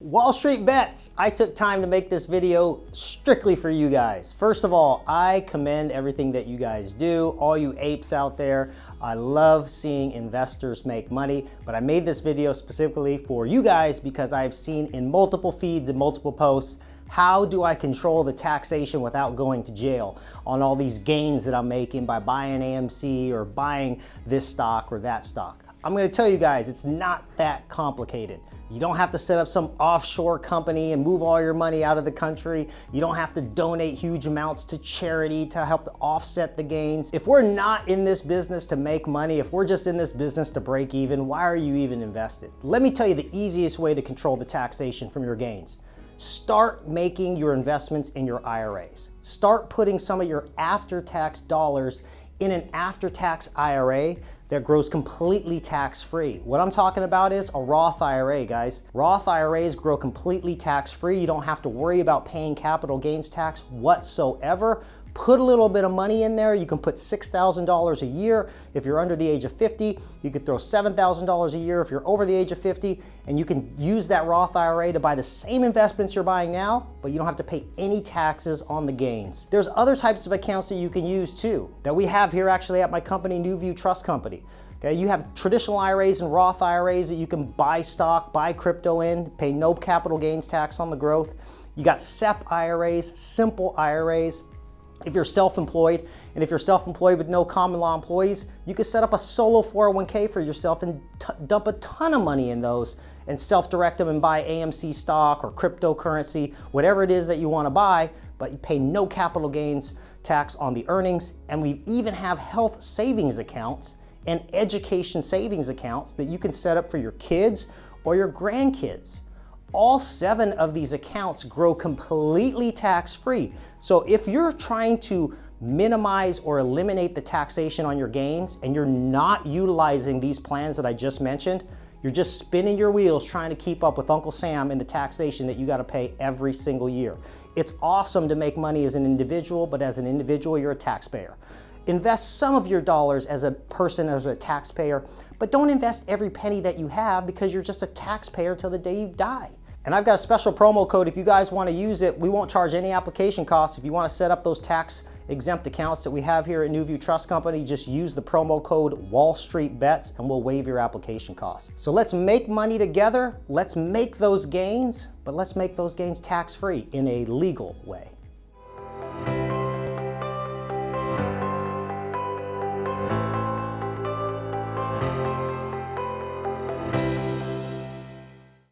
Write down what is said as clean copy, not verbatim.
Wall Street bets. I took time to make this video strictly for you guys. First of all, I commend everything that you guys do, all you apes out there. I love seeing investors make money, but I made this video specifically for you guys because I've seen in multiple feeds and multiple posts, how do I control the taxation without going to jail on all these gains that I'm making by buying AMC or buying this stock or that stock? I'm gonna tell you guys, it's not that complicated. You don't have to set up some offshore company and move all your money out of the country. You don't have to donate huge amounts to charity to help to offset the gains. If we're not in this business to make money, if we're just in this business to break even, why are you even invested? Let me tell you the easiest way to control the taxation from your gains. Start making your investments in your IRAs. Start putting some of your after-tax dollars in an after-tax IRA that grows completely tax-free. What I'm talking about is a Roth IRA, guys. Roth IRAs grow completely tax-free. You don't have to worry about paying capital gains tax whatsoever. Put a little bit of money in there. You can put $6,000 a year. If you're under the age of 50, you could throw $7,000 a year if you're over the age of 50, and you can use that Roth IRA to buy the same investments you're buying now, but you don't have to pay any taxes on the gains. There's other types of accounts that you can use too, that we have here actually at my company, Nuview Trust Company. Okay, you have traditional IRAs and Roth IRAs that you can buy stock, buy crypto in, pay no capital gains tax on the growth. You got SEP IRAs, simple IRAs. If you're self-employed, and if you're self-employed with no common law employees, you can set up a solo 401k for yourself and dump a ton of money in those and self-direct them and buy AMC stock or cryptocurrency, whatever it is that you want to buy, but you pay no capital gains tax on the earnings. And we even have health savings accounts and education savings accounts that you can set up for your kids or your grandkids. All 7 of these accounts grow completely tax-free. So if you're trying to minimize or eliminate the taxation on your gains and you're not utilizing these plans that I just mentioned, you're just spinning your wheels trying to keep up with Uncle Sam in the taxation that you got to pay every single year. It's awesome to make money as an individual, but as an individual, you're a taxpayer. Invest some of your dollars as a person, as a taxpayer, but don't invest every penny that you have because you're just a taxpayer till the day you die. And I've got a special promo code if you guys want to use it. We won't charge any application costs. If you want to set up those tax-exempt accounts that we have here at Nuview Trust Company, just use the promo code Wall Street Bets and we'll waive your application costs. So let's make money together. Let's make those gains, but let's make those gains tax-free in a legal way.